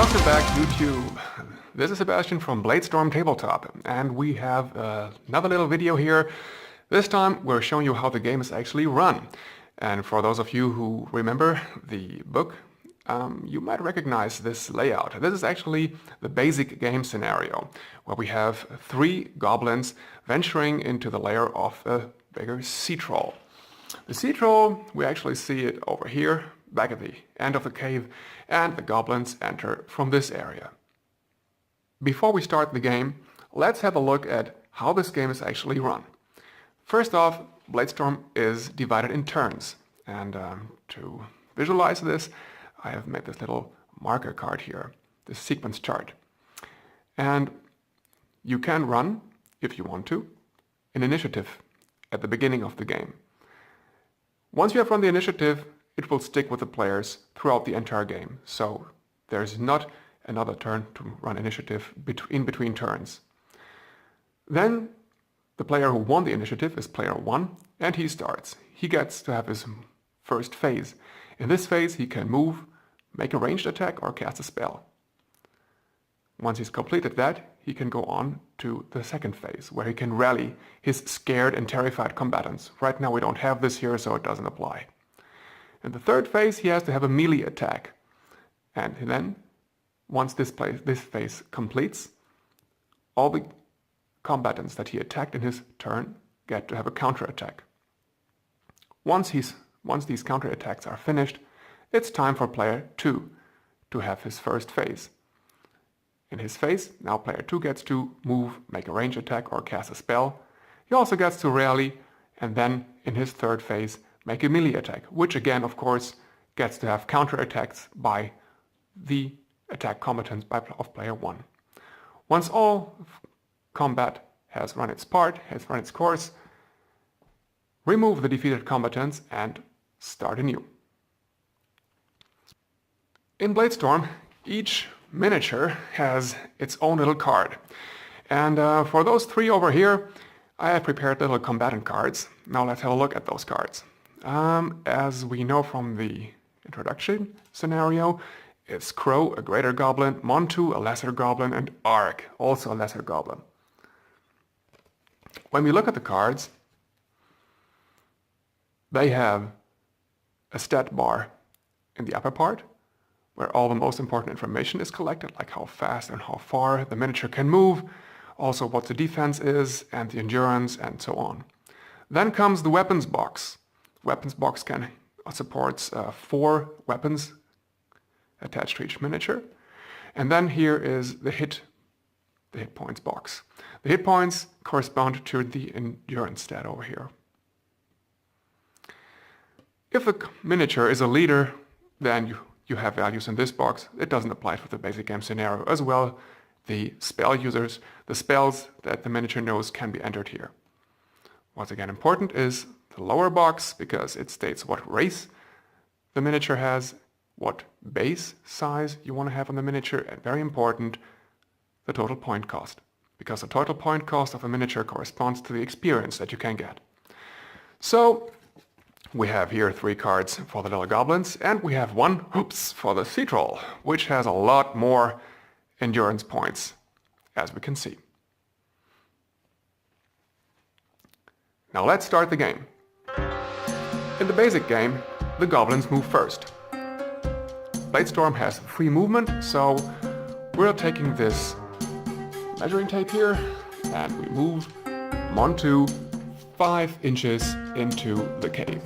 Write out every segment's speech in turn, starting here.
Welcome back, YouTube. This is Sebastian from Bladestorm Tabletop, and we have another little video here. This time we're showing you how the game is actually run. And for those of you who remember the book, you might recognize this layout. This is actually the basic game scenario, where we have 3 goblins venturing into the lair of a bigger sea troll. The sea troll, we actually see it over here, back at the end of the cave, and the goblins enter from this area. Before we start the game, let's have a look at how this game is actually run. First off, Bladestorm is divided in turns, and to visualize this, I have made this little marker card here, this sequence chart. And you can run, if you want to, an initiative at the beginning of the game. Once you have run the initiative, it will stick with the players throughout the entire game, so there's not another turn to run initiative in between turns. Then the player who won the initiative is player 1, and he starts. He gets to have his first phase. In this phase he can move, make a ranged attack, or cast a spell. Once he's completed that, he can go on to the second phase, where he can rally his scared and terrified combatants. Right now we don't have this here, so it doesn't apply. In the third phase, he has to have a melee attack. And then, once this phase completes, all the combatants that he attacked in his turn get to have a counterattack. Once these counterattacks are finished, it's time for player 2 to have his first phase. In his phase, now player 2 gets to move, make a range attack, or cast a spell. He also gets to rally, and then in his third phase, make a melee attack, which again, of course, gets to have counterattacks by the attack combatants of player 1. Once all combat has run its part, has run its course, remove the defeated combatants and start anew. In Bladestorm, each miniature has its own little card. And for those 3 over here, I have prepared little combatant cards. Now let's have a look at those cards. As we know from the introduction scenario, it's Crow, a greater goblin, Montu, a lesser goblin, and Ark, also a lesser goblin. When we look at the cards, they have a stat bar in the upper part, where all the most important information is collected, like how fast and how far the miniature can move, also what the defense is, and the endurance, and so on. Then comes the weapons box. Weapons box supports 4 weapons attached to each miniature. And then here is the hit points box. The hit points correspond to the endurance stat over here. If the miniature is a leader, then you have values in this box. It doesn't apply for the basic game scenario as well. The spell users, the spells that the miniature knows can be entered here. What's again important is the lower box, because it states what race the miniature has, what base size you want to have on the miniature, and very important, the total point cost, because the total point cost of a miniature corresponds to the experience that you can get. So we have here 3 cards for the little goblins, and we have 1 for the sea troll, which has a lot more endurance points, as we can see. Now let's start the game. In the basic game, the goblins move first. Bladestorm has free movement, so we're taking this measuring tape here and we move Montu 5 inches into the cave.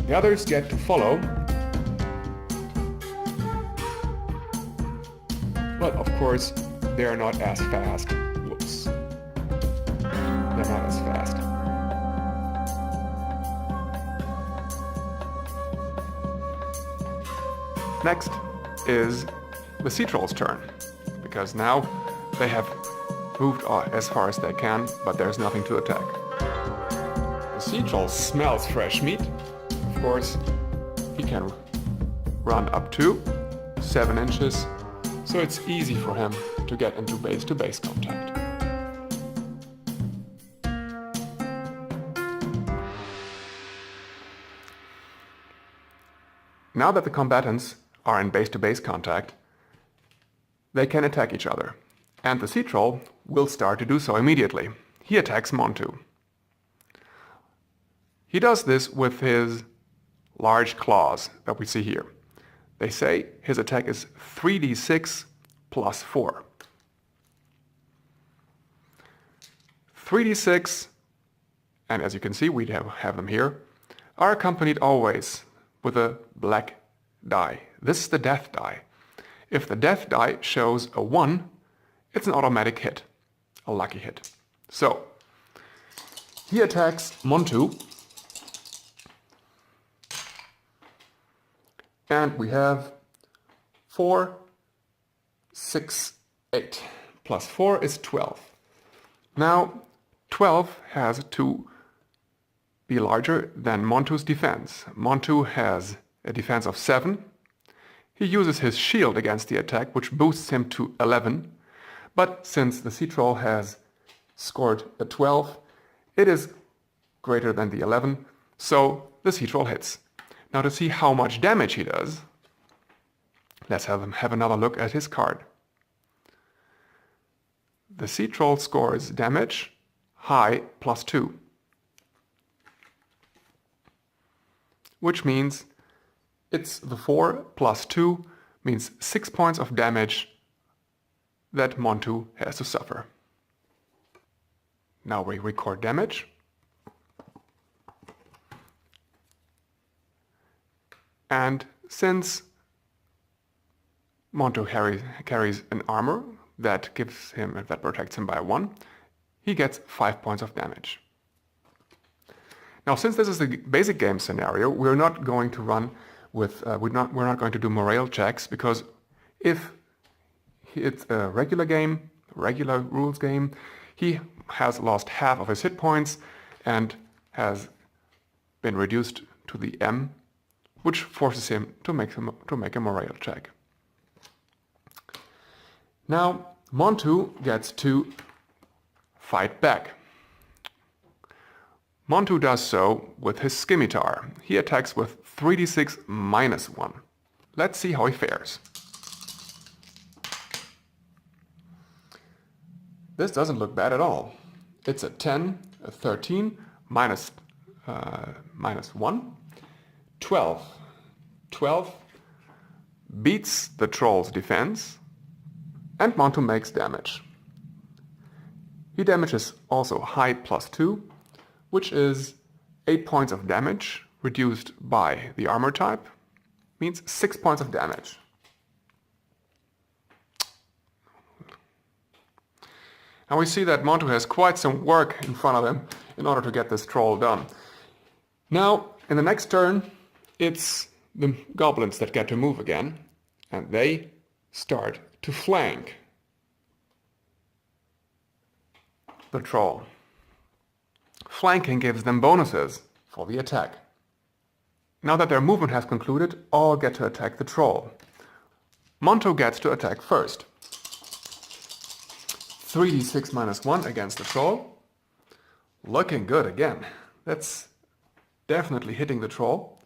The others get to follow, but of course they're not as fast. Whoops. They're not as fast. Next is the sea troll's turn, because now they have moved as far as they can, but there's nothing to attack. The sea troll smells fresh meat. Of course, he can run up to 7 inches, so it's easy for him to get into base-to-base contact. Now that the combatants are in base-to-base contact, they can attack each other. And the sea troll will start to do so immediately. He attacks Montu. He does this with his large claws that we see here. They say his attack is 3d6 plus 4. 3d6, and as you can see we have them here, are accompanied always with a black die. This is the death die. If the death die shows a 1, it's an automatic hit, a lucky hit. So, he attacks Montu, and we have 4, 6, 8. Plus 4 is 12. Now, 12 has to be larger than Montu's defense. Montu has a defense of 7. He uses his shield against the attack, which boosts him to 11. But since the sea troll has scored a 12, it is greater than the 11, so the sea troll hits. Now to see how much damage he does, let's have another look at his card. The sea troll scores damage high plus 2, which means it's the 4 plus 2 means 6 points of damage that Montu has to suffer. Now we record damage. And since Montu carries an armor that protects him by 1, he gets 5 points of damage. Now, since this is the basic game scenario, we're not going to run with we're not going to do morale checks, because if it's a regular game, regular rules game, he has lost half of his hit points and has been reduced to the M, which forces him to make a morale check. Now, Montu gets to fight back. Montu does so with his scimitar. He attacks with 3d6 minus 1. Let's see how he fares. This doesn't look bad at all. It's a 10, a 13, minus 1, 12. 12 beats the troll's defense, and Montu makes damage. He damages also high plus 2, which is 8 points of damage reduced by the armor type, means 6 points of damage. And we see that Montu has quite some work in front of him in order to get this troll done. Now, in the next turn, it's the goblins that get to move again, and they start to flank the troll. Flanking gives them bonuses for the attack. Now that their movement has concluded, all get to attack the troll. Montu gets to attack first. 3d6 minus 1 against the troll. Looking good again. That's definitely hitting the troll.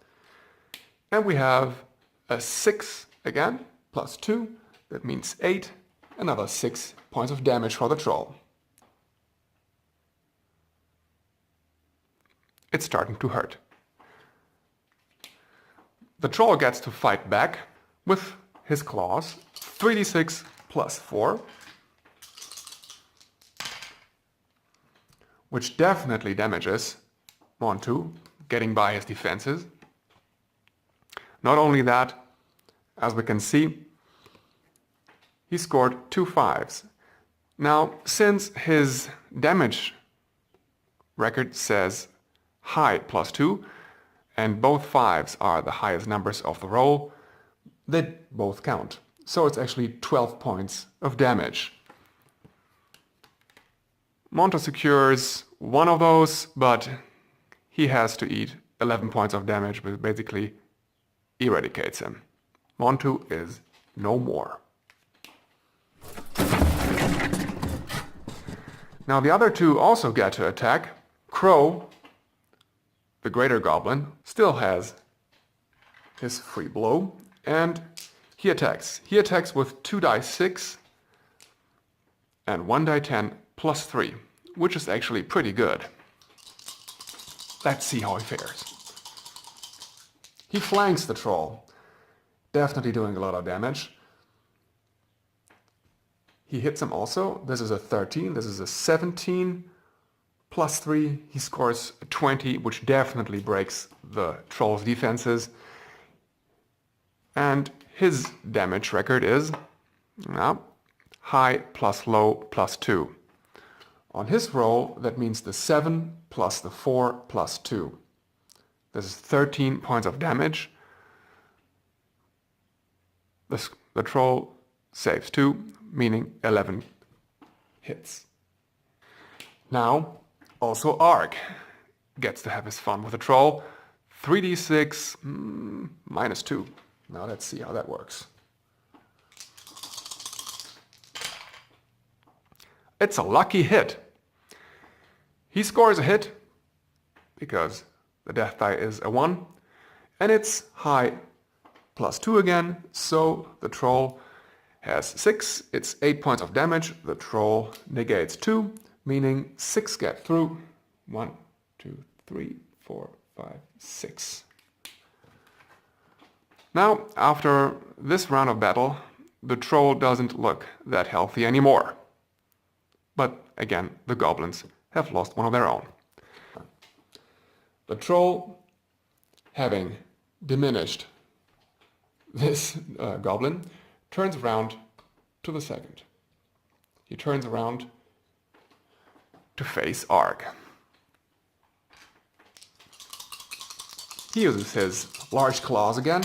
And we have a 6 again, plus 2. That means 8. Another 6 points of damage for the troll. It's starting to hurt. The troll gets to fight back with his claws. 3d6 plus 4. Which definitely damages Montu, getting by his defenses. Not only that, as we can see, he scored 2 5s. Now, since his damage record says high plus 2, and both 5s are the highest numbers of the roll, they both count. So it's actually 12 points of damage. Montu secures one of those, but he has to eat 11 points of damage, which basically eradicates him. Montu is no more. Now the other two also get to attack. Crow, the greater goblin, still has his free blow, and he attacks. He attacks with 2 die 6 and 1 die 10 plus 3, which is actually pretty good. Let's see how he fares. He flanks the troll, definitely doing a lot of damage. He hits him also. This is a 13, this is a 17, plus 3. He scores a 20, which definitely breaks the troll's defenses. And his damage record is high plus low plus 2. On his roll, that means the 7 plus the 4 plus 2. This is 13 points of damage. The troll saves 2, meaning 11 hits. Now, also Ark gets to have his fun with the troll. 3d6 minus 2. Now let's see how that works. It's a lucky hit. He scores a hit because the death die is a 1, and it's high plus 2 again, so the troll has 6. It's 8 points of damage. The troll negates 2, meaning 6 get through. 1, 2, 3, 4, 5, 6. Now, after this round of battle, the troll doesn't look that healthy anymore. But again, the goblins have lost one of their own. The troll, having diminished this goblin, turns around to the second. He turns around to face Ark. He uses his large claws again.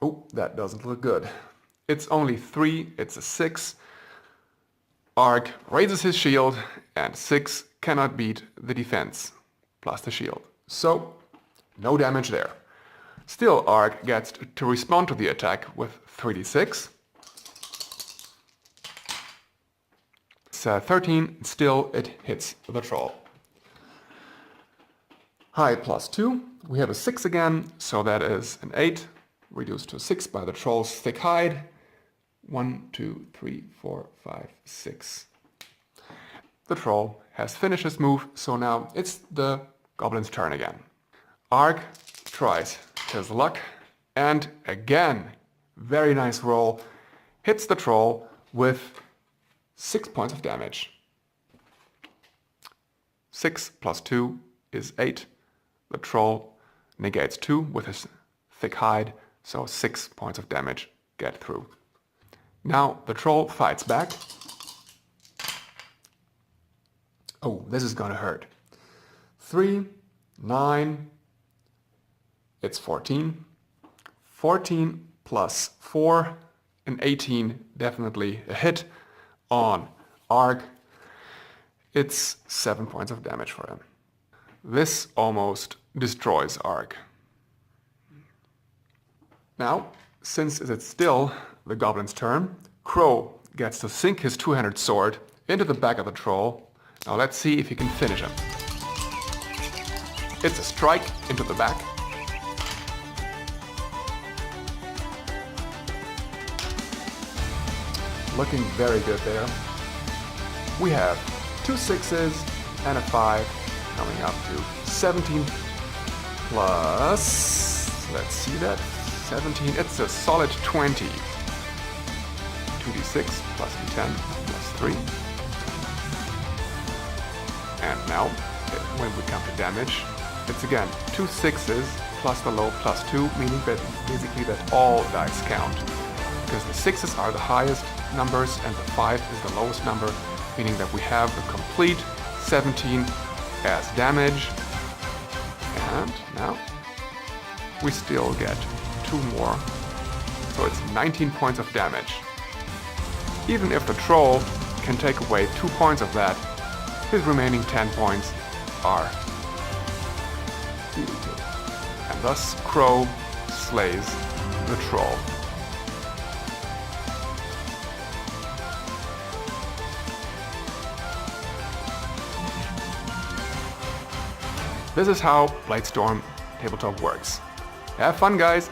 Oh, that doesn't look good. It's only 3, it's a 6. Ark raises his shield, and 6 cannot beat the defense, plus the shield. So, no damage there. Still, Ark gets to respond to the attack with 3d6. It's 13, still it hits the troll. High plus 2, we have a 6 again, so that is an 8, reduced to 6 by the troll's thick hide. 1, 2, 3, 4, 5, 6. The troll has finished his move, so now it's the goblin's turn again. Ark tries his luck, and again, very nice roll, hits the troll with 6 points of damage. 6 plus 2 is 8. The troll negates 2 with his thick hide, so 6 points of damage get through. Now the troll fights back. Oh, this is gonna hurt. 3, 9, it's 14. 14 plus 4, an 18, definitely a hit on Ark. It's 7 points of damage for him. This almost destroys Ark. Now, since it's still the goblin's turn, Crow gets to sink his two-handed sword into the back of the troll. Now let's see if he can finish him. It's a strike into the back. Looking very good there. We have 2 6s and a 5, coming up to 17 plus, let's see that, 17, it's a solid 20. 2d6 plus d10 plus 3. And now, when we come to damage, it's again 2 6s plus the low plus 2, meaning that basically that all dice count. Because the 6s are the highest numbers and the 5 is the lowest number, meaning that we have a complete 17 as damage. And now we still get 2 more, so it's 19 points of damage. Even if the troll can take away 2 points of that, his remaining 10 points are looted. And thus Crow slays the troll. This is how Bladestorm Tabletop works. Have fun, guys!